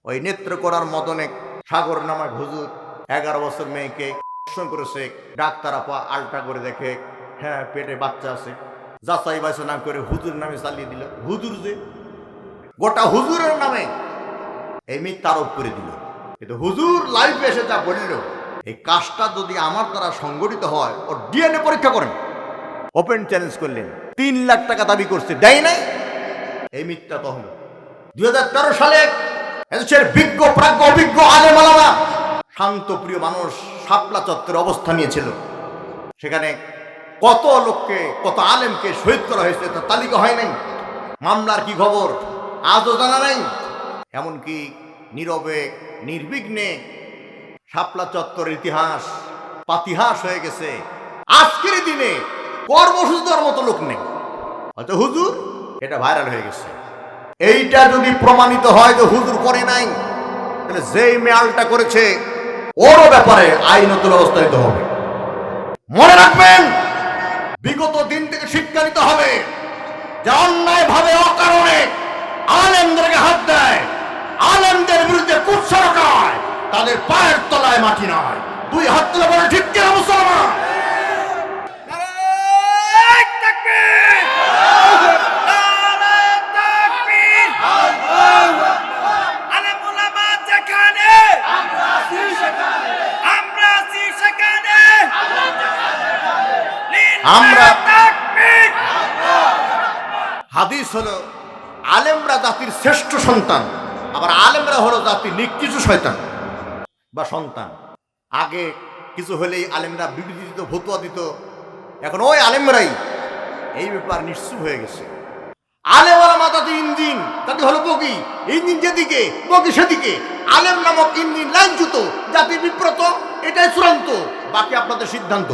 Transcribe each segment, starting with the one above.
ওই নেত্রকোনার মদনে সাগর নামক হুজুর 11 বছর মেয়েকে করেছে। ডাক্তার আপা আলট্রা করে দেখে হ্যাঁ পেটে বাচ্চা আছে, যাচাই বাছাই না করে হুজুর নামে চালিয়ে দিল। হুজুর যে গোটা হুজুরের নামে এই মিথ্যা আরোপ করে দিল। কিন্তু হুজুর লাইফে এসে যা বলল, এই কাজটা যদি আমার দ্বারা সংগঠিত হয়, ওর ডিএনএ পরীক্ষা করেন। ওপেন চ্যালেঞ্জ করলেন, 3 লাখ টাকা দাবি করছে, দেয় নাই। এই মিথ্যা তহল 2013 সালে এদেশের বিজ্ঞ প্রাজ্ঞ অভিজ্ঞ আলেম ওলামা শান্ত প্রিয় মানুষ শাপলা চত্বরে অবস্থান নিয়েছিল। সেখানে কত লোককে কত আলেমকে শহীদ করা হয়েছে তার তালিকা হয় নাই। মামলার কি খবর আজও জানা নাই। এমনকি নীরবে নির্বিঘ্নে শাপলা চত্বরের ইতিহাস পাতিহাস হয়ে গেছে। আজকের দিনে কর্মসূচি দেওয়ার মতো লোক নেই, হয়তো হুজুর এটা ভাইরাল হয়ে গেছে। এইটা যদি প্রমাণিত হয় যে হুজুর করে নাই, তাহলে যেই মেয়ালটা করেছে ওরও ব্যাপারে আইনত ব্যবস্থা নিতে হবে। মনে রাখবেন, বিগত দিন থেকে শিক্ষা নিতে হবে যে অন্যায় ভাবে অকারণে আলেমদেরকে হাত দেয়, আলেমদের বিরুদ্ধে কুৎসা রটায়, তাদের পায়ের তলায় মাটি নয়। 2 হাত তুলে বলে ঠিক কিনা মুসলমান? আমরা হাদিস হলো আলেমরা জাতির শ্রেষ্ঠ সন্তান, আবার আলেমরা হলো জাতির নিকৃষ্ট শয়তান বা সন্তান। আগে কিছু হলেই আলেমরা বিবৃতি দিত, ফতোয়া দিত। এখন ওই আলেমরাই এই ব্যাপার নিশ্চুপ হয়ে গেছে। আলেম ওলামা জাতির ইঞ্জিন, জাতি হলো বগি, ইঞ্জিন যেদিকে বগি সেদিকে। আলেম নামক ইঞ্জিন লাইনচ্যুত, জাতি বিব্রত, এটাই চূড়ান্ত। বাকি আপনাদের সিদ্ধান্ত।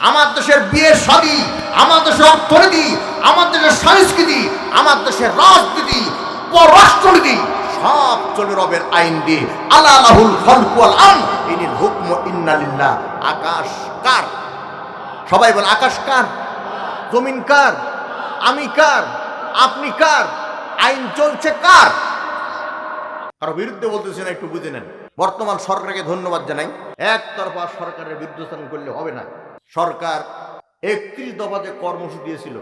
আমার দেশের বিয়ে শাদী, আমার দেশের অর্থনীতি, আমার দেশের সংস্কৃতি, আমার দেশের রাজনীতি, পররাষ্ট্রনীতি সব চলে রবের আইন দিয়ে। আল্লাহ লাহুল খালকু ওয়াল আমর, ইনিল হুকমু ইন্না লিল্লাহ। আকাশ কার? সবাই বলে আকাশ কার? জমিন কার? আমি কার? আপনি কার? আইন চলছে কার? কারো বিরুদ্ধে বলতেছেন, একটু বুঝে নেন। বর্তমান সরকারকে ধন্যবাদ জানাই। একতরফা সরকারের বিরুদ্ধে করলে হবে না। সরকার 31 দফা যে কর্মসূচি দিয়েছিল,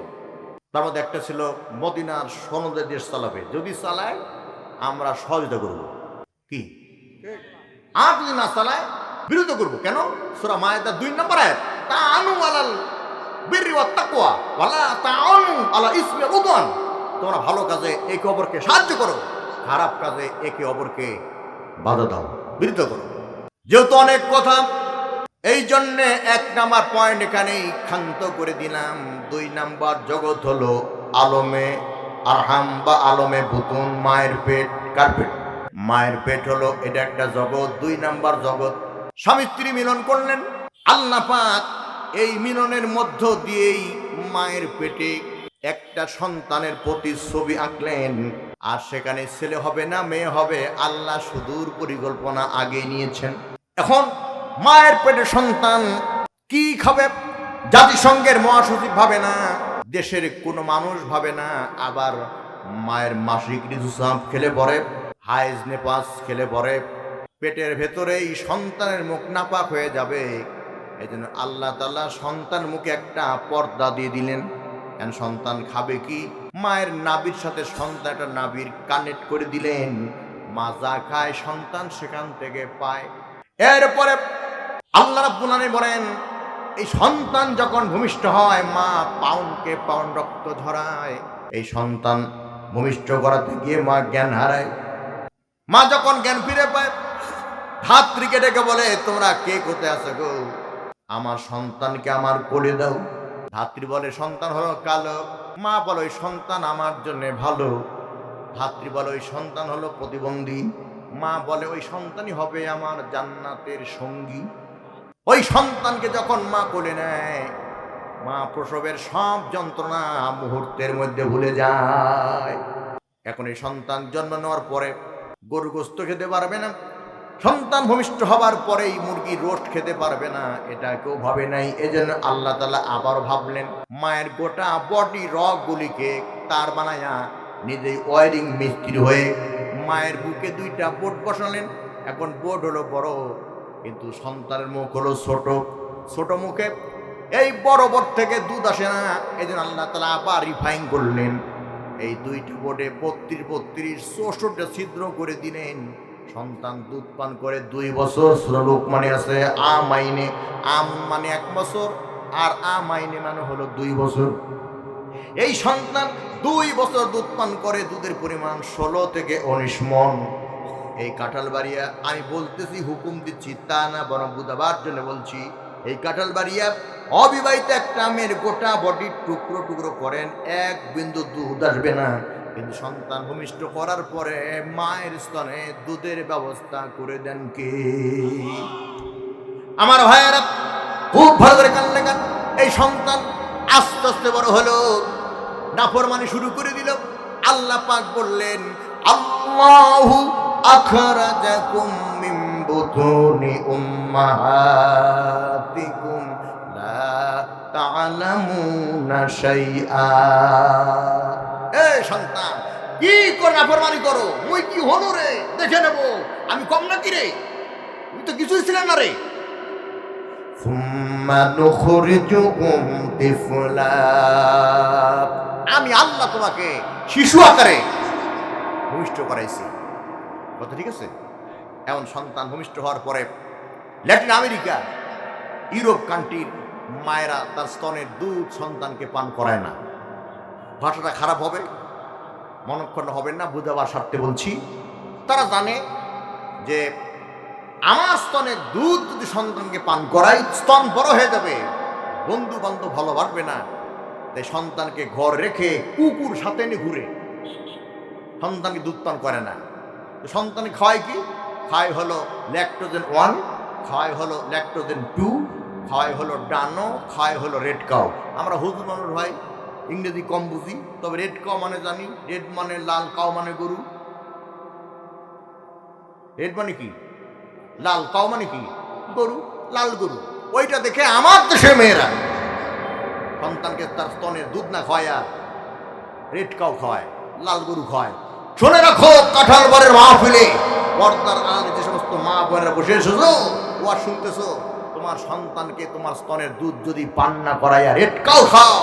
তার মধ্যে একটা ছিল মদিনার সনদে দেশ চালাবে। যদি চালায় আমরা সহযোগিতা করব। কি? আর যদি না চালায় বিরোধিতা করব। কেন? সূরা মায়েদার 2 নম্বর আয়াত, তাআনু আলাল বিররি ওয়াত তাকওয়া ওয়ালা তাআনু আলা ইসমি ওয়াল উদওয়ান। তোমরা ভালো কাজে একে অপরকে সাহায্য করো, খারাপ কাজে একে অপরকে বাধা দাও, বিরোধিতা করো। যেহেতু অনেক কথা, এই জন্যে 1 নাম্বার পয়েন্ট এখানেই ক্ষান্ত করে দিলাম। 2 নাম্বার জগৎ হলো আলমে আরহাম বা আলমে বুতুন, মায়ের পেট। কার পেট? মায়ের পেট হলো এটা একটা জগৎ। 2 নাম্বার জগৎ স্বামী স্ত্রী মিলন করলেন। আল্লাহ পাক এই মিলনের মধ্য দিয়েই মায়ের পেটে একটা সন্তানের প্রতিচ্ছবি আঁকলেন। আর সেখানে ছেলে হবে না মেয়ে হবে, আল্লাহ সুদূর পরিকল্পনা আগে নিয়েছেন। এখন মায়ের পেটে সন্তান কি খাবে? জাতিসংঘের মহাসচিব ভাবে না, দেশের কোনো মানুষ ভাবে না। আবার মায়ের মাসিক ঋতুস্রাব খেলে পরে, হাইজ নেপাস খেলে পরে পেটের ভেতরেই সন্তানের মুখ নাপাক হয়ে যাবে। এই জন্য আল্লাহ তাআলা সন্তান মুখে একটা পর্দা দিয়ে দিলেন। এখন সন্তান খাবে কি? মায়ের নাভির সাথে সন্তান একটা নাভির কানেক্ট করে দিলেন। মা যা খায় সন্তান সেখান থেকে পায়। এরপরে আল্লাহ রাব্বুল আলামিন বলেন, এই সন্তান যখন ভূমিষ্ঠ হয়, মা পাউন্ডকে পাউন্ড রক্ত ঝরায়। এই সন্তান ভূমিষ্ঠ করাতে গিয়ে মা জ্ঞান হারায়। মা যখন জ্ঞান ফিরে পায়, ধাত্রীকে ডেকে বলে, তোমরা কে কোথায় আছো গো? আমার সন্তানকে আমার কোলে দাও। ধাত্রী বলে, সন্তান হলো কালো। মা বলে, ওই সন্তান আমার জন্য ভালো। ধাত্রী বলে, ওই সন্তান হলো প্রতিবন্ধী। মা বলে, ওই সন্তানই হবে আমার জান্নাতের সঙ্গী। ওই সন্তানকে যখন মা কোলে নেয়, মা প্রসবের সব যন্ত্রণা মুহূর্তের মধ্যে ভুলে যায়। এখন এই সন্তান জন্ম নেওয়ার পরে গরু গোস্ত খেতে পারবে না, সন্তান ভূমিষ্ঠ হবার পরেই মুরগি রোস্ট খেতে পারবে না, এটা কেউ ভাবে নাই। এজন্য আল্লাহ তাআলা আবার ভাবলেন, মায়ের গোটা বডি রগগুলিকে তার বানায়া নিজেই ওয়ারিং মিস্ত্রি হয়ে মায়ের বুকে দুইটা বোট বসালেন। এখন বোট হলো বড়, কিন্তু সন্তানের মুখ হলো ছোট। ছোট মুখে এই বড় বোট থেকে দুধ আসে না, এই জন্য আল্লাহ তাআলা আবার রিফাইন করলেন। এই দুইটি বোটে 32 64টা ছিদ্র করে দিলেন। সন্তান দুধ পান করে 2 বছর। সূরা লোকমানে আছে আমাইনে, আম মানে 1 বছর, আর আমাইনে মানে হলো 2 বছর। এই সন্তান 2 বছর দুধ পান করে, দুধের পরিমাণ 16 থেকে 19 মণ। এই কাঁঠালবাড়িয়া, আমি বলতেছি হুকুম দিচ্ছি তা না, বরং বুঝাবার জন্য বলছি, এই কাঁঠালবাড়িয়া অবিবাহিত একটা মেয়ের গোটা বডির টুকরো টুকরো করেন, 1 বিন্দু দুধ আসবে না। কিন্তু সন্তান ভূমিষ্ঠ করার পরে মায়ের স্তনে দুধের ব্যবস্থা করে দেন কে? আমার ভাইয়েরা খুব ভালো করে কান লাগান। এই সন্তান আস্তে আস্তে বড় হলো, নাফরমানি শুরু করে দিল। আল্লাহ পাক বললেন, আল্লাহু আখরাজাকুম মিন বুতুনি উম্মাহাতিকুম লা তা'লামুনা শাইআ। এই সন্তান, কি করে নাফরমানি করো? মুই কি হলো রে? দেখে নেব, আমি কম নাকি রে? তুই তো কিছুই ছিলেন না রে। সুম্মা নুখরিজুকুম তিফলা, আমি আল্লাহ তোমাকে শিশু আকারে ভূমিষ্ঠ করাইছি। কথা ঠিক আছে? এমন সন্তান ভূমিষ্ঠ হওয়ার পরে ল্যাটিন আমেরিকা, ইউরোপ কান্ট্রির মায়েরা তার স্তনের দুধ সন্তানকে পান করায় না। ভাষাটা খারাপ হবে, মনক্ষুণ্ণ হবেন না, বুঝাবার স্বার্থে বলছি। তারা জানে যে আমার স্তনের দুধ যদি সন্তানকে পান করাই, স্তন বড় হয়ে যাবে, বন্ধু বান্ধব ভালোবাসবে না। তাই সন্তানকে ঘর রেখে কুকুর সাথে নিয়ে ঘুরে সন্তানকে দুধ পান করে না। সন্তানকে খাওয়ায় কি? খাওয়াই হলো ল্যাকটোজেন 1, খাওয়াই হলো ল্যাকটোজেন 2, খাওয়াই হলো ডানো, খাওয়াই হলো রেড কাউ। আমরা হুজুর মানুষ ভাই, ইংরেজি কম বুঝি, তবে রেড কাউ মানে জানি। রেড মানে লাল, কাউ মানে গরু। রেড মানে কি? লাল। কাউ মানে কি? গরু। লাল গরু। ওইটা দেখে আমার দেশের মেয়েরা সন্তানকে তার স্তনের দুধ না খাওয়ায়া রেড কাউ খাওয়ায়, লাল গরু খাওয়ায়। শুনে রাখো, কাঁঠালবাড়ির মাহফিলে পর্দার আড়ালে যে সমস্ত মা বোনেরা বসে এসেছো, ওয়া শুনতেছো, তোমার সন্তানকে তোমার স্তনের দুধ যদি পান না করাইয়া রেড কাউ খাও,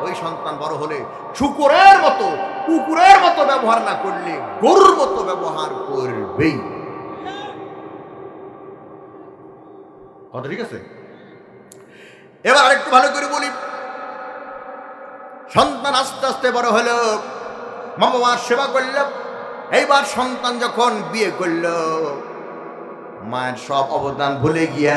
ওই সন্তান বড় হলে শুকরের মতো, কুকুরের মতো ব্যবহার না করলে গরুর মতো ব্যবহার করবেই। কথা ঠিক আছে? এবার আরেকটু ভালো করে বলি। সন্তান আস্তে আস্তে বড় হলো, মা বাবার সেবা করল। এইবার সন্তান যখন বিয়ে করল, মায়ের সব অবদান ভুলে গিয়া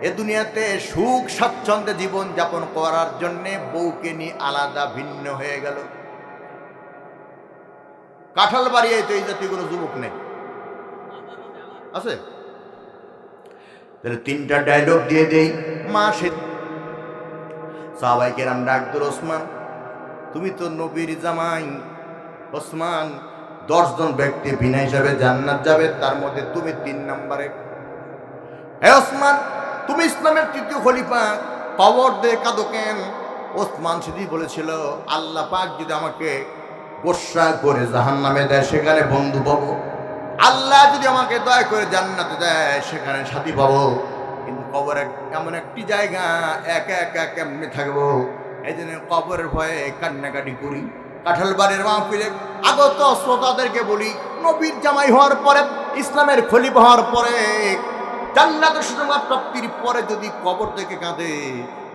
এ দুনিয়াতে সুখ স্বাচ্ছন্দ্যে জীবন যাপন করার জন্য বউকে নিয়ে আলাদা ভিন্ন হয়ে গেল। কাঁঠালবাড়িয়ায় তো এই জাতীয় কোনো যুবক নেই, আছে? তাহলে 3টা ডায়লগ দিয়ে দেই। মা সে সাহাবায়ে কেরাম ডাক দিল, ওসমান তুমি তো নবীর জামাই। ওসমান, 10 জন ব্যক্তি বিনা হিসাবে জান্নাত যাবে, তার মধ্যে তুমি 3 নম্বরে। হে ওসমান, তুমি ইসলামের 3য় খলিফা, কবর দে কাঁদো কেন? ওসমান সেদিন বলেছিল, আল্লাহ পাক যদি আমাকে গোসা করে জাহান্নামে দেয়, সেখানে বন্ধু পাবো। আল্লাহ যদি আমাকে দয়া করে জান্নাতে দেয়, সেখানে সাথী পাবো। কিন্তু কবর এমন একটি জায়গা, একা একা কেমনে থাকবো? এই জন্য কবরের ভয়ে কান্নাকাটি করি। কাঁঠালবাড়ির মাহফিলে আগত শ্রোতাদেরকে বলি, নবীর জামাই হওয়ার পরে, ইসলামের খলিফা হওয়ার পরে, জান্নাতের সুসংবাদ প্রাপ্তির পরে যদি কবর থেকে কাঁদে,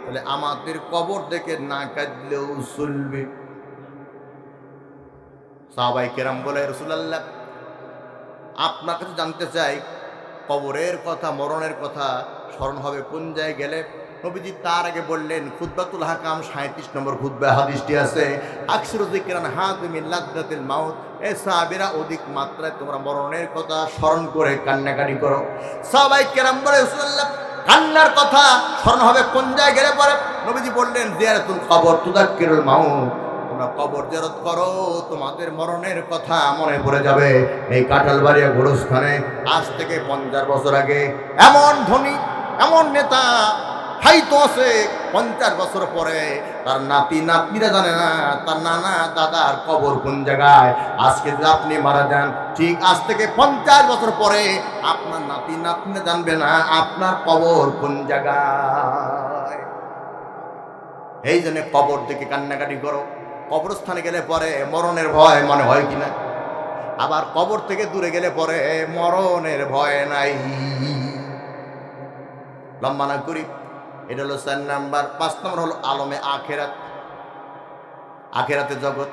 তাহলে আমাদের কবর থেকে না কাঁদলেও চলবে। সাহাবায়ে কেরাম বলে, রাসূলুল্লাহ, আপনার কাছে জানতে চাই, কবরের কথা, মরণের কথা স্মরণ হবে কোন জায়গায় গেলে? নবীজি তার আগে বললেন, খুতবাতুল হাকাম 37 নম্বর খুতবা হাদিসটি আছে, আকসিরু যিকরান হাযিমিল লাযযাতিল মাউত। এ সাহাবীরা, অধিক মাত্রায় তোমরা মরণের কথা স্মরণ করে কান্নাকাটি করো। সাহাবায়ে কেরাম বলে, রাসূলুল্লাহ, কান্নার কথা স্মরণ হবে কোন জায়গায় গেলে পরে? নবীজি বললেন, জিয়ারাতুল কবর তুযাক্কিরুল মাউত। তোমরা কবর জিয়ারত করো, তোমাদের মরণের কথা মনে পড়ে যাবে। এই কাঁঠালবাড়িয়া গোরস্থানে আজ থেকে 50 বছর আগে এমন ধনী, এমন নেতা খাইতো আছে 50 বছর পরে, তার নাতি নাতনিরা জানে না তার নানা দাদার কবর কোন জায়গায়। আজকে যদি আপনি মারা যান, ঠিক আজ থেকে 50 বছর পরে আপনার নাতি নাতনিরা জানবে না আপনার কবর কোন জায়গায়। এই জন্য কবর থেকে কান্নাকাটি করো। কবরস্থানে গেলে পরে মরণের ভয় মনে হয় কিনা? আবার কবর থেকে দূরে গেলে পরে মরণের ভয় নাই। লম্বা না করি, এটা হলো 4 নাম্বার। 5 নম্বর হলো আলমে আখেরাত, আখেরাতের জগৎ।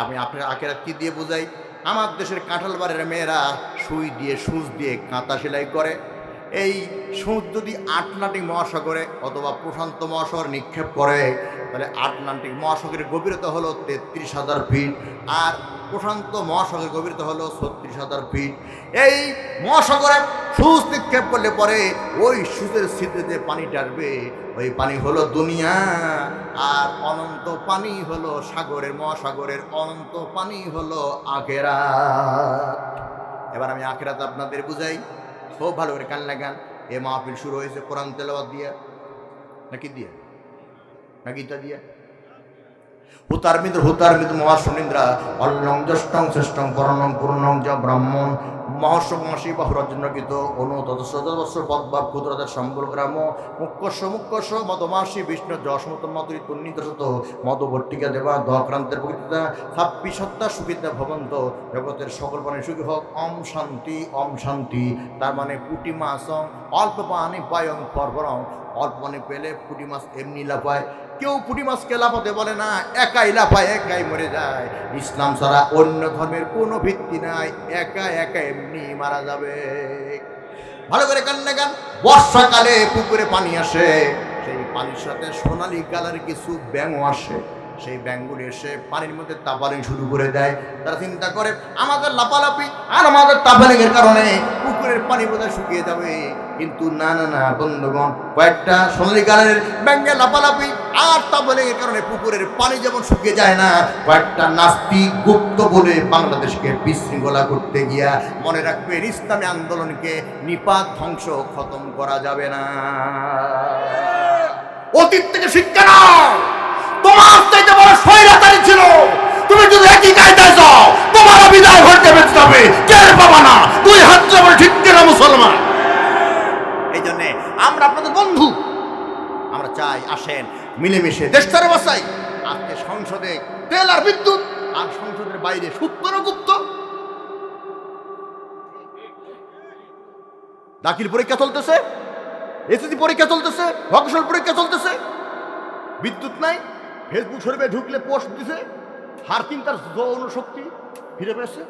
আমি আপনার আখেরাত কি দিয়ে বুঝাই? আমার দেশের কাঁঠালবাড়ির মেয়েরা সুই দিয়ে সূচ দিয়ে কাঁথা সেলাই করে। এই সূচ যদি আটলান্টিক মহাসাগরে অথবা প্রশান্ত মহাসাগর নিক্ষেপ করে, তাহলে আটলান্টিক মহাসাগরের গভীরতা হলো 33,000 ফিট, আর প্রশান্ত মহাসাগরের গভীরতা হলো 36,000 ফিট। এই মহাসাগরে সূচ নিক্ষেপ করলে পরে ওই সূচের ছিদ্রে পানি ডাকবে, ওই পানি হলো দুনিয়া, আর অনন্ত পানি হলো সাগরের, মহাসাগরের অনন্ত পানি হলো আখেরাত। এবার আমি আখেরাত আপনাদের বুঝাই, খুব ভালো করে কান লাগান। এ মাহফিল শুরু হয়েছে কোরআন তেলাওয়াত দিয়ে, নাকি দিয়ে, নাকি তা দিয়ে? হুতার মিত্র মহাসুনিন্দ্রা অল্লং জ্যেষ্ঠং শ্রেষ্ঠং পরণং পূর্ণং য ব্রাহ্মণ মহর্ষমাসী বাহুরাজন্যকৃত অনুতদস্য পদ্মার ক্ষুদ্রতার সম্বল গ্রাম মুখ্যস্ব মদমাসী বিষ্ণু যশমত মতুরি তুন্নিতশত মদভট্টিকা দেবা দক্রান্তের প্রকৃতিতা ছাব্বিশ সত্তা সুবিধা ভবন্ত জগতের সকল প্রাণী সুখী হোক। ওম শান্তি। তার মানে পুঁটি মাছ অল্প পানি পায়ং পরপরং, অল্প পানি পেলে পুঁটি মাছ এমনি লাফায়। কেউ পুঁটি মাছকে লাফাতে বলে না, একাই লাফায়, একাই মরে যায়। ইসলাম ছাড়া অন্য ধর্মের কোনো ভিত্তি নাই, একা এমনি মারা যাবে। ভালো করে কান লাগান। বর্ষাকালে পুকুরে পানি আসে, সেই পানির সাথে সোনালি কালারের কিছু ব্যাঙও আসে। সেই ব্যাঙগুলি এসে পানির মধ্যে তাপালিং শুরু করে দেয়। তারা চিন্তা করে আমাদের লাপালাপি আর আমাদের তাপালিংয়ের কারণে পুকুরের পানি বোধহয় শুকিয়ে যাবে। কিন্তু না বন্ধুগণ, কয়েকটা সোনালি কালারের ব্যাঙের লাপালাপি আর তাপালিংয়ের কারণে পুকুরের পানি যেমন শুকিয়ে যায় না, কয়েকটা নাস্তিক গুপ্ত বলে বাংলাদেশকে বিশৃঙ্খলা করতে গিয়া মনে রাখবেন ইসলামী আন্দোলনকে নিপাত ধ্বংস খতম করা যাবে না। অতীত থেকে শিক্ষা নাও। তোমার চাইতে বড় স্বৈরাচারী ছিল, তুমি যদি একই কায়দায় যাও তোমার বিদায় ঘটতে বেঁচতে হবে, টের পাবা না। 2 হাত জবর ঠিক কিনা মুসলমান? এই জন্য আমরা আপনাদের বন্ধু, আমরা চাই আসেন মিলেমিশে দেশটারে বাঁচাই। আজকে সংসদে তেল আর বিদ্যুৎ, আর সংসদের বাইরে সূত্র গুপ্ত। দাখিল পরীক্ষা চলতেছে, এসএসসি পরীক্ষা চলতেছে, ভকেশনাল পরীক্ষা চলতেছে, বিদ্যুৎ নাই। ফেসবুক শরীফে ঢুকলে পোস্ট দিছে, হারকিন তার যৌন শক্তি ফিরে পেয়েছে।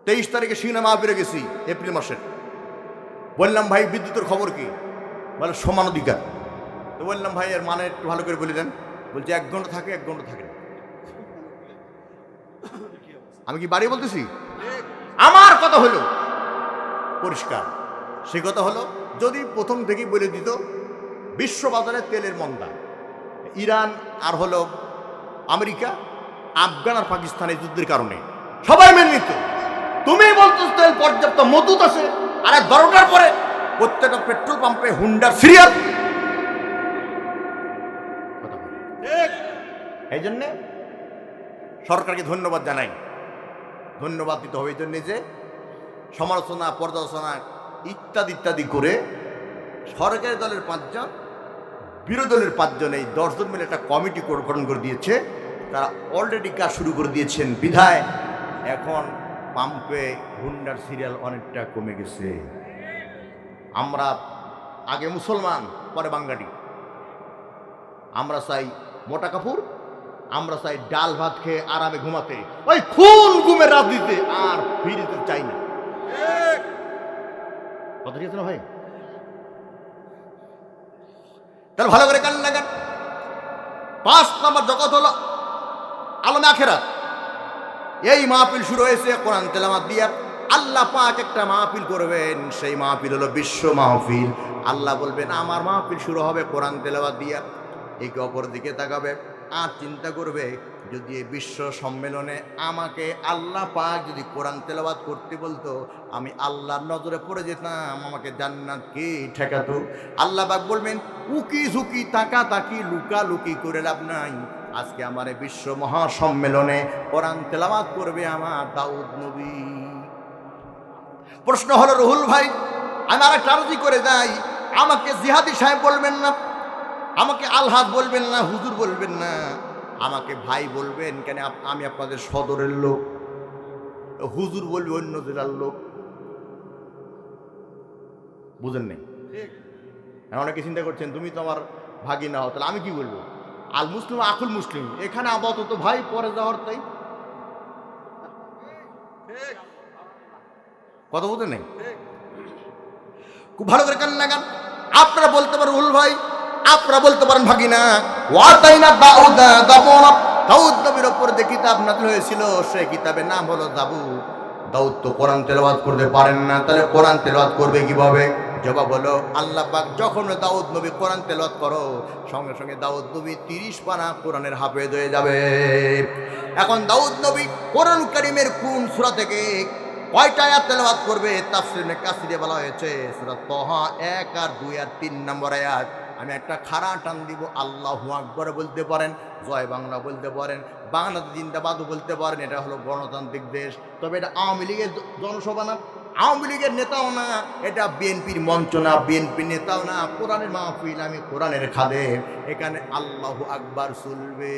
23 তারিখে সিনেমা বেড়ে গেছি এপ্রিল মাসের। বললাম ভাই বিদ্যুতের খবর কি? বলে সমান অধিকার। তো বললাম ভাই এর মানে একটু ভালো করে বলে দেন। বলছে 1 ঘন্টা থাকে, 1 ঘন্টা থাকে না। আমি কি বাড়ি বলতেছি? আমার কথা হলো পরিষ্কার। সে কথা হলো যদি প্রথম থেকেই বলে দিত বিশ্ববাজারে তেলের মন্দা, ইরান আর হলো আমেরিকা, আফগান আর পাকিস্তানের যুদ্ধের কারণে সবাই মেনে নিত। তুমি বলতো তেল পর্যাপ্ত মজুদ আছে, আর 12টার পরে প্রত্যেকটা পেট্রোল পাম্পে হুন্ডার সিরিয়াল। এই জন্যে সরকারকে ধন্যবাদ জানাই। ধন্যবাদ দিতে হবে এই জন্যে যে সমালোচনা, পর্যালোচনা ইত্যাদি করে সরকারি দলের 5 জন, বিরোধী দলের 5 জন, এই 10 জন মিলে একটা কমিটি গঠন করে দিয়েছে। তারা অলরেডি কাজ শুরু করে দিয়েছেন। বিধায় এখন পাম্পে হুন্ডার সিরিয়াল অনেকটা কমে গেছে। আমরা আগে মুসলমান, পরে বাঙালি। আমরা চাই মোটা কাপড়, আমরা চাই ডাল ভাত খেয়ে আরামে ঘুমাতে, ওই খুন ঘুমের রাজনীতিতে আর ফিরিতে চাই না। কথা ঠিক আছে না ভাই? তাহলে ভালো করে কান লাগান। 5 নম্বর জগৎ হলো আলমে আখেরাত। এই মাহফিল শুরু হয়েছে কোরআন তেলাওয়াত দিয়া। আল্লাহ পাক একটা মাহফিল করবেন, সেই মাহফিল হলো বিশ্ব মাহফিল। আল্লাহ বলবেন আমার মাহফিল শুরু হবে কোরআন তেলাওয়াত দিয়া। একে অপর দিকে তাকাবে আর চিন্তা করবে যদি এই বিশ্ব সম্মেলনে আমাকে আল্লাহ পাক যদি কোরআন তেলাওয়াত করতে বলতো, আমি আল্লাহর নজরে পড়ে যেতাম, আমাকে জান্নাত কে ঠেকাতো? আল্লাহ পাক বলবেন, উকি ঝুঁকি তাকা তাকি লুকালুকি করে লাভ নাই। আজকে আমার এই বিশ্ব মহাসম্মেলনে কোরআন তেলাওয়াত করবে আমার দাউদ নবী। প্রশ্ন হলো, রুহুল ভাই, আমি আরেকটা আরজি করে যাই, আমাকে জিহাদি সাহেব বলবেন না, আমাকে আলহাজ বলবেন না, হুজুর বলবেন না, আমাকে ভাই বলবেন কেন? আমি আপনাদের সদরের লোক। হুজুর বলবে অন্য জেলার লোক। বুঝেন নাই? অনেকে চিন্তা করছেন তুমি তো আমার ভাগিনা হও, তাহলে আমি কি বলবো? আল মুসলিম আকুল মুসলিম, এখানে আপাতত ভাই, পরে যাওয়ার তাই কথা বলতে নেই। খুব ভালো করে কান্না গান। আপনারা বলতে পারেন রুহুল ভাই, আপনারা বলতে পারেন ভাগিনা, ওয়াতাইনা দাউদা যাবুরা, দাউদ নবীর উপর যে কিতাব নাযিল হয়েছিল সেই কিতাবের নাম হলো যাবুর। দাউদ তো কোরআন তেলাওয়াত করতে পারেন না, তাহলে কোরআন তেলাওয়াত করবে কিভাবে? জবাব হলো, আল্লাহ পাক যখন দাউদ নবী কোরআন তেলাওয়াত করো, সঙ্গে সঙ্গে দাউদ নবী 30 পারা কোরআনের হাফেজ হয়ে যাবে। এখন দাউদ নবী কোরআন কারীমের কোন সূরা থেকে কয়টা আয়াত তেলাওয়াত করবে? তাফসীরে কাসিরে বলা হয়েছে সূরা তাহা 1 আর 2 আর 3 নম্বর আয়াত। আমি একটা খাড়া টান দিব, আল্লাহু আকবার বলতে পারেন, জয় বাংলা বলতে পারেন, বাংলাদেশ জিন্দাবাদ বলতে পারেন। এটা হলো গণতান্ত্রিক দেশ, তবে এটা আওয়ামী লীগের জনসভা না, আওয়ামী লীগের নেতাও না, এটা বিএনপির মঞ্চ না, বিএনপির নেতাও না, কোরআনের মাহফিল, আমি কোরআনের খাদেম, এখানে আল্লাহু আকবার চলবে।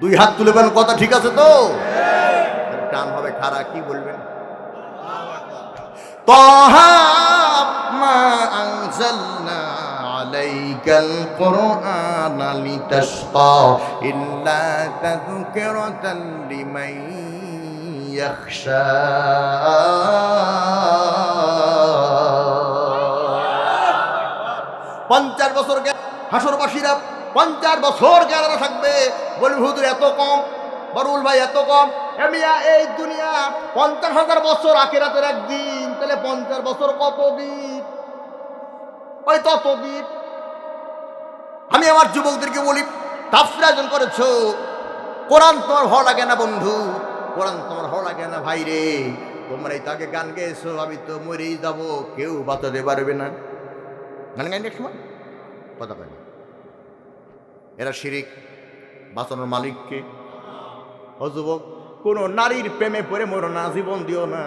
দুই হাত তুলে বলেন কথা ঠিক আছে তো? টান হবে খাড়া, কি বলবেন? তাহা মা আনজালনা আলাইকাল কুরআনা লিতাশকা ইল্লা তাযকিরাতাল লিমান ইয়াখশা। 50 বছর হাসরবাসীরা 50 বছর জ্ঞান থাকবে, বলবে হুজুর এত কম, বরুল ভাই এত কম। এমিয়া এই দুনিয়া 50,000 বছর, আখিরাতের একদিন, তাহলে 50 বছর কত দিন? ওই তত দিন। আমি আমার যুবকদেরকে বলি, তাফসীর আয়োজন করেছো, কোরআন তোমার ভালো লাগে না বন্ধু, কোরআন তোমার ভালো লাগে না ভাই রে, তোমরাই তাকে গান গেয়েছো, আমি তো মরেই যাবো, কেউ বাঁচাতে পারবে না। গান গাইনি এক সময় কথা পাই না, এরা শিরিক। বাঁচানোর মালিককে। ও যুবক, কোন নারীর প্রেমে পড়ে মরো না, জীবন দিও না।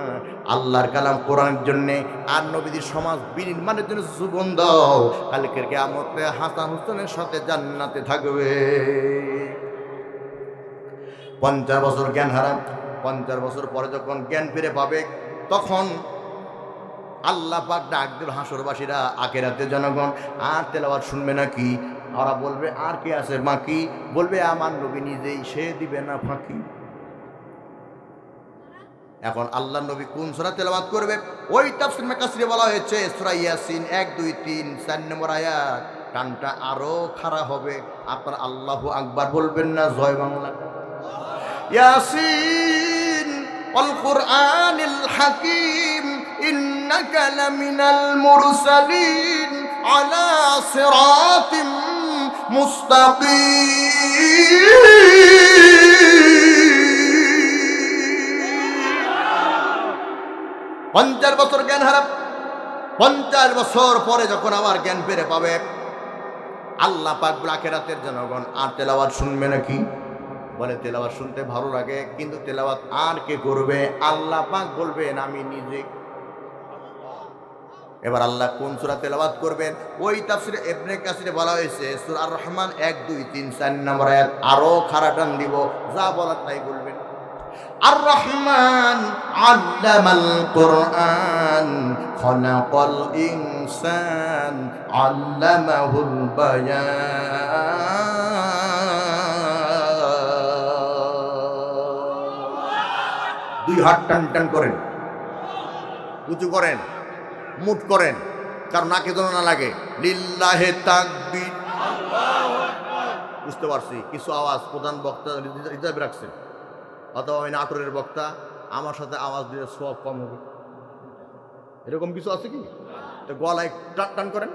আল্লাহর কালাম কোরআনের জন্যে আর নবীদের সমাজ বিনির্মাণের জন্য জীবন দাও। কালকের কিয়ামতে হাসান হুসেনের সাথে জান্নাতে থাকবে। 50 বছর জ্ঞান হারাম, 50 বছর পরে যখন জ্ঞান ফিরে পাবে, তখন আল্লাহ পাক ডাক দেবে হাসরবাসীরা, আখিরাতের জনগণ, আর তেলাওয়াত শুনবে নাকি? ওরা বলবে আর কে আছে বাকি? বলবে আমার নবী নিজেই, সে দিবে না ফাঁকি। এখন আল্লাহ নবী কোন সূরা তেলাওয়াত করবে? ওই তাফসীরে কাসিরে বলা হয়েছে সূরা ইয়াসিন 1, 2, 3, 4 নম্বর আয়াত। কানটা আরো খাড়া হবে, আপনার আল্লাহু আকবার বলবেন না, জয় বাংলা। ইয়াসিন ওয়াল কুরআনিল হাকীম ইন্নাকা লামিনাল মুরসালিন আলা সিরাতিম মুস্তাকিম। 50 বছর জ্ঞান হারাম, 50 বছর পরে যখন আবার জ্ঞান ফিরে পাবে, আল্লাহ পাক আখিরাতের জনগণ আর তেলাওয়াত শুনবে নাকি? বলে তেলাওয়াত শুনতে ভালো লাগে, কিন্তু তেলাওয়াত আর কে করবে? আল্লাহ পাক বলবেন আমি নিজে। এবার আল্লাহ কোন সূরা তেলাওয়াত করবেন? ওই তাফসীরে ইবনে কাসিরে বলা হয়েছে সূরা আর রহমান 1, 2, 3, 4 নম্বর আয়াত। আরো খাড়া টান দিব, যা বলার তাই বলবেন। আর রহমান আল্লামাল কুরআন খালাকাল ইনসান আল্লামাহুল বায়ান। দুই হাত টান টান করেন, উঁচু করেন, মুট করেন, কারণ নাকে যেন না লাগে। লিল্লাহে তাকবীর। বুঝতে পারছি কিছু আওয়াজ প্রধান বক্তা রিজার্ভ রাখছে, অথবা আমি নাটোরের বক্তা, আমার সাথে আওয়াজ দিলে সব কম হবে, এরকম কিছু আছে কি? তো গলায় টান টান করেন,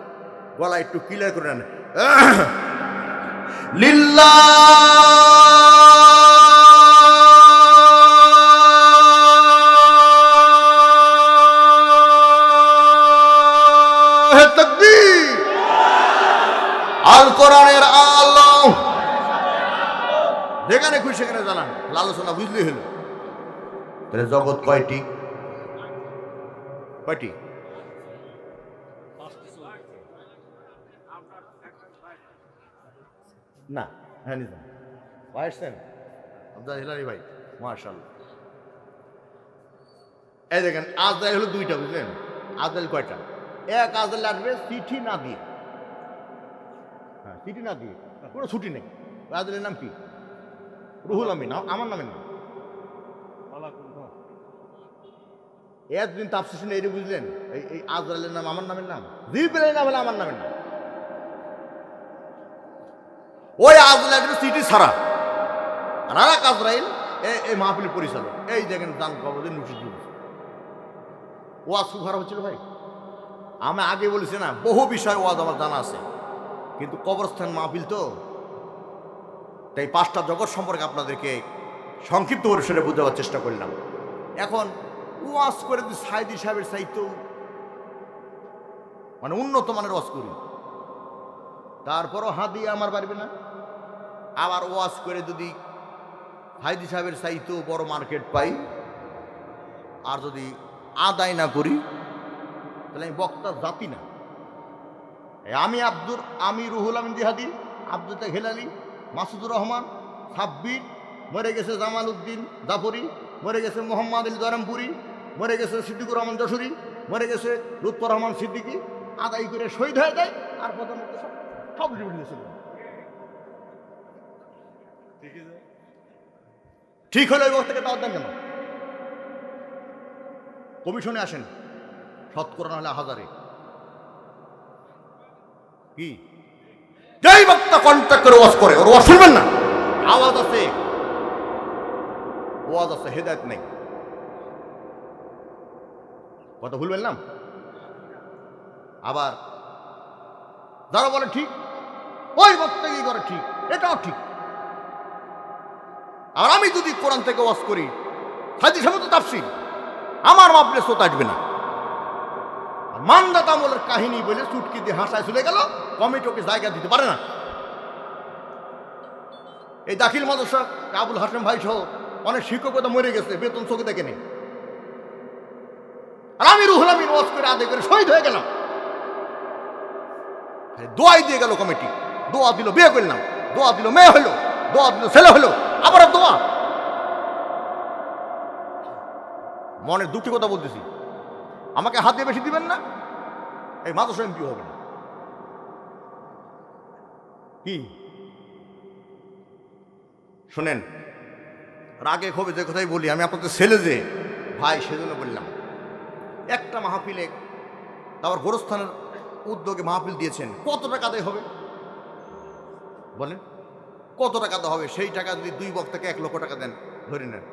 গলা একটু ক্লিয়ার করে নেন। লিল্লাহ তাকবীর। আল কোরআনের আলো যেখানে খুশি সেখানে জানান, আলোচনা বুঝলি হলো। তাহলে জগৎ কয়টি? কয়টি? না, হ্যাঁ নিজাম ভাই আসছেন, আব্দুল হিলারি ভাই, মাশাআল্লাহ। এই দেখেন আজরাইল হলো দুইটা, বুঝলেন? আজরাইল কয়টা? এক আজরাইল আসবে চিঠি না দিয়ে, হ্যাঁ চিঠি না দিয়ে, কোনো ছুটি নেই। আজরাইলের নাম কি? রুহুল আমিন, আমার নামের নাম। একদিন তাফসীর শুনে এটা বুঝলেন, এই আজরাইলের নাম আমার নামের নাম, জিবরাইল নাম হলো আমার নামের নাম। ওই আজরাইল চিঠি ছাড়া আর এক আজরাইল এই মাহফিলের পরিচালক। এই দেখেন দান কবজের নোটিশ দিয়েছে। ওয়াজ খুব খারাপ হচ্ছিল ভাই। আমি আগে বলেছি না, বহু বিষয় ওয়াজ আমার জানা আছে, কিন্তু কবরস্থান মাহফিল তো, তাই পাঁচটা জগৎ সম্পর্কে আপনাদেরকে সংক্ষিপ্ত পরিসরে বোঝাবার চেষ্টা করলাম। এখন ওয়াজ করে যদি সাইদি সাহেবের চাইতো মানে উন্নত মানের ওয়াজ করি, তারপরও হাদিয়া আমার পারবে না। আবার ওয়াজ করে যদি হাইদি সাহেবের চাইতো বড় মার্কেট পাই, আর যদি আদায় না করি, তাহলে আমি বক্তা জাতি না। আমি রুহুল আমিন জিহাদি, আব্দুল হেলালি, মাসুদুর রহমান, সাব্বির, মরে গেছে জামাল উদ্দিন জাফরি, মরে গেছে মোহাম্মদ আলী দরামপুরি, মরে গেছে সিদ্দিকুর রহমান যশোরী, মরে গেছে লুৎফর রহমান সিদ্দিকী, আদায় করে শহীদ হয়ে যায়। আর প্রধানমন্ত্রী সব ঠিক হলো। এই বক্তাকে দাওয়াত দেন কেন? কমিশনে আসেন, শতকরা না হলে হাজারে। কি যেই বক্তা কন্ট্যাক্ট করে ওয়াজ করে, ওর ওয়াজ শুনবেন না। আওয়াজ আছে, ওয়াজ আছে, হেদায়েত নেই। কথা ভুলবেন না। আবার যারা বলে ঠিক, ওই বক্তা কি করে ঠিক, এটাও ঠিক। আর আমি যদি কোরআন থেকে ওয়াজ করি, হাদিস সমেত তাফসীর, আমার মাপলে স্রোত আসবে না। মানদাতা আমলের কাহিনী বলে চুটকি দিয়ে হাসায় চলে গেল, কমিটিকে জায়গা দিতে পারে না। এই দাখিল মাদ্রাসা আবুল হাসেম ভাই সহ অনেক শিক্ষকতা মরে গেছে, বেতন চোখে দেখে নেই। আর আমি রুহুল আমিন ওয়াজ করে আদায় করে শহীদ হয়ে গেলাম। দোয়াই দিয়ে গেল কমিটি, দোয়া দিল বিয়ে করলাম, দোয়া দিল মেয়ে হলো, দোয়া দিল ছেলে হলো, আবার দোয়া। মনের দুটি কথা বলতেছি, আমাকে হাত দিয়ে বেশি দিবেন না, এই মাদ্রাসা এমপি হবে না। কি শোনেন, রাগে ক্ষোভে যে কথাই বলি, আমি আপনাদের ছেলে যে ভাই, সেজন্য বললাম। একটা মাহফিলে, তারপর গোরস্থানের উদ্যোগে মাহফিল দিয়েছেন, কত টাকা দেয় হবে বলেন? কত টাকা দেওয়া হবে? সেই টাকা যদি দুই বক্তাকে 1 লক্ষ টাকা দেন ধরে নেন,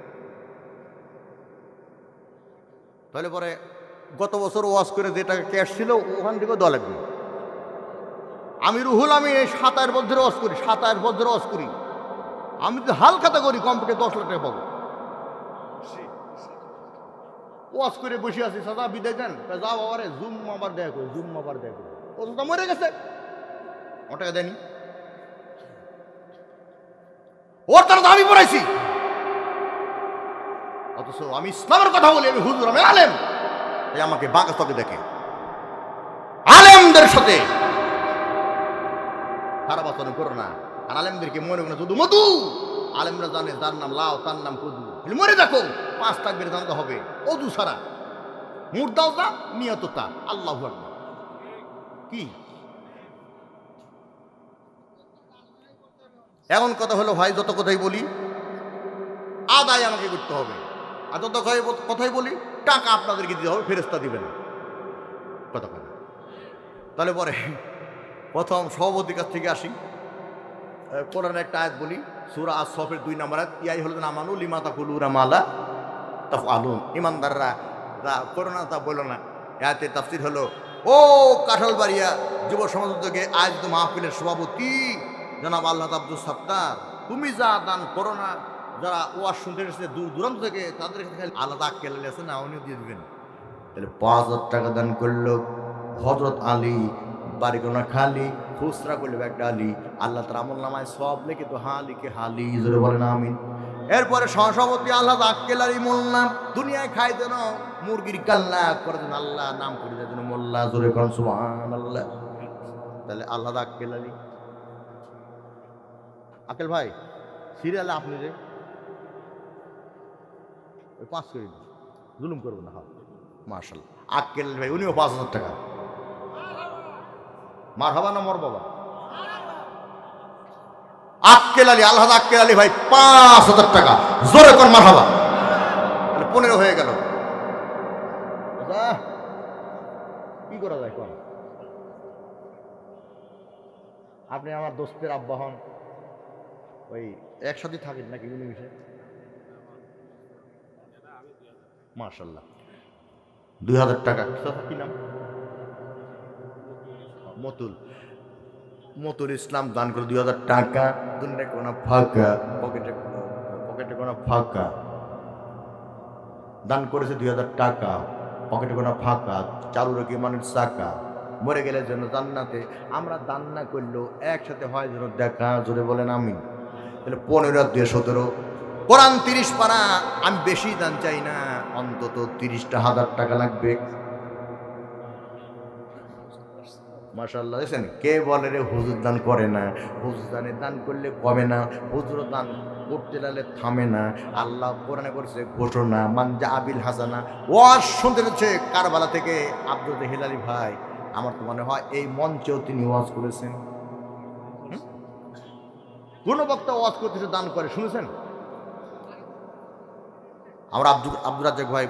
তাহলে পরে গত বছর ওয়াজ করে যে টাকা ক্যাশ ছিল ওখান থেকেও দেওয়া লাগবে। আমি রুহুল আমি 27 বছর ওয়াজ করি, 27 বছর ওয়াজ করি। আমি যদি হালখাতা করি কমপক্ষে 10 লাখ টাকা পাবো। ওয়াজ করে বসে আছি, সাদা বিদায় দেন, যা বাবারে জুম আবার দেয়া করে, জুম আবার দেয়া করে, ও তো মরে গেছে, ও টাকা দেয়নি। ওর তারা তো আমি পড়াইছি, অথচ আমি ইসলামের কথা বলি, আমি হুজুর, আমি আলেম, এই আমাকে বাঁকা চোখে দেখে। আলেমদের সাথে খারাপ আচরণ করো না। আর আলেমদেরকে মনে মনে শুধু মধু, আলেমরা জানে যার নাম লাও তার নাম কদু, মরে দেখো 5 তাকবীর জানতে হবে অজু ছাড়া, মুর্দাও তা নিয়ত তা, আল্লাহু আকবার। কি এমন কথা হলো ভাই? যত কথাই বলি আদায় আমাকে করতে হবে, আর যত কথাই বলি টাকা আপনাদেরকে দিতে হবে, ফেরেশতা দিবে না। কথা কথা তাহলে পরে প্রথম সভাপতির কাছ থেকে আসি। কোরআনের একটা আয়াত বলি, সূরা আস-সফের 2 নম্বর আয়াত, ইয়া আইয়ুহাল্লাযীনা আমানু লিমা তাকুলুনা মা লা তাফআলুন। ইমানদাররা করোনা তা বলো না। আয়াতের তাফসীর হলো, ও কাঁঠালবাড়িয়া যুব সমাজ উদ্যোগে আয়োজিত মাহফিলের সভাপতি, জনাব আল্লাহ আব্দুল সাত্তার, তুমি যা দান করো না, যারা ওয়াজ শুনতে এসেছে দূর দূরান্ত থেকে, তাদের কাছে খালি আলাদা আক্কেল আছে না, উনিও দিয়ে দিবেন। তাহলে 5,000 টাকা দান করলো হযরত আলী, বাড়ি কোনো খালি, খুচরা করলে একটা আলী, আল্লাহ তার আমল নামায় সব লিখে তো লিখে হালি, জোরে বলেন আমিন। এরপরে সহসভাপতি আল্লাহ আক্কেল আলী মোল্লা, দুনিয়ায় খাই যেন মুরগির কাল্লা করে যেন আল্লাহ নাম করে যেন মোল্লা, জোরে করেন সুবহানাল্লাহ। তাহলে আল্লাহ আক্কেল আলী, আক্কেল ভাই সিরিয়ালে আপনি যে 5 করে দিন, জুলুম করবো না। হ্যাঁ মাশাআল্লাহ, আক্কেল ভাই উনিও 5,000 টাকা। মার হবা না মর বাবা? আক্কেল আলী, আল্লাহ আক্কেল আলী ভাই 5,000 টাকা, জোরে কর মার হবা। তাহলে 15 হয়ে গেল। কি করা যায় কর? আপনি আমার দোস্তের আব্বা হন, ওই একসাথে থাকেন নাকি মিলেমিশে? মাশাআল্লাহ, 2,000 টাকা। কি নাম? মতুল। মতুল ইসলাম দান করে 2,000 টাকা। দুনিয়ায় কোনো ফাঁকা, পকেটে কোনো ফাঁকা, দান করেছে 2,000 টাকা, পকেটে কোনো ফাঁকা, চালু রেখে মানুষ চাকা, মরে গেলে যেন জান্নাতে, আমরা দান না করলেও একসাথে হয় যেন দেখা, জোরে বলেন আমিন। তাহলে 15 আর 2 17, কোরআন 30 পারা। আমি বেশি দান চাই না, অন্তত 30,000 টাকা লাগবে। মাশাআল্লাহ, দেখছেন কে বলে রে হুজুর দান করে না, হুজুর দানে দান করলে কমে না, হুজুর দান করতে লাগলে থামে না। আল্লাহ কোরআনে করেছে ঘোষণা, মান জা আবিল হাসানা। ওয়াজ শুনতে হচ্ছে কারবালা থেকে আব্দুল হিলালি ভাই, আমার তো মনে হয় এই মঞ্চেও তিনি ওয়াজ করেছেন। কোন বক্তা ওয়াজ করতেছে দান করে শুনেছেন? আমরা আব্দুর রাজ্জাক ভাই